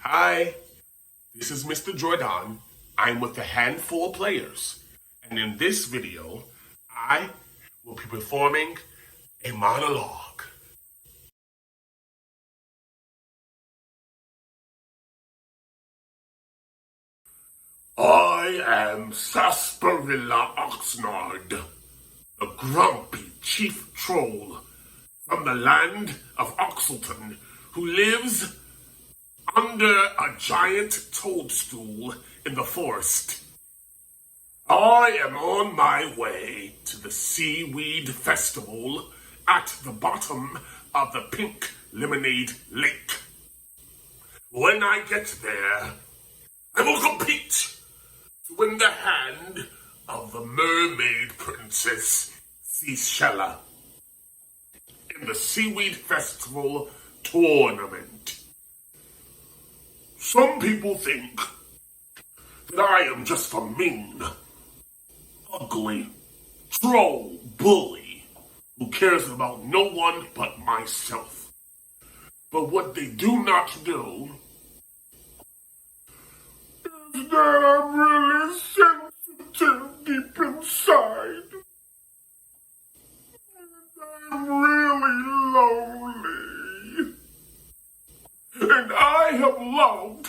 Hi, this is Mr. Jourdán. I'm with a handful of players, and in this video, I will be performing a monologue. I am Sarsaparilla Oxnard, the grumpy chief troll from the land of Oxelton, who lives under a giant toadstool in the forest. I am on my way to the Seaweed Festival at the bottom of the Pink Lemonade Lake. When I get there, I will compete to win the hand of the Mermaid Princess Seashella in the Seaweed Festival tournament. Some people think that I am just a mean, ugly, troll bully who cares about no one but myself. But what they do not know is that I'm really sensitive deep inside. And I'm really lonely. And I have loved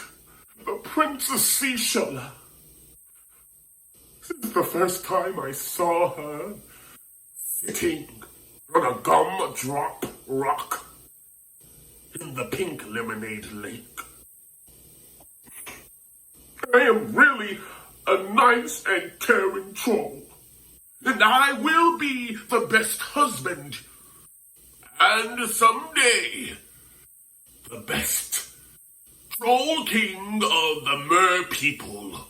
the Princess Seashella since the first time I saw her sitting on a gumdrop rock in the Pink Lemonade Lake. I am really a nice and caring troll, and I will be the best husband, and someday the best troll king of the mer people.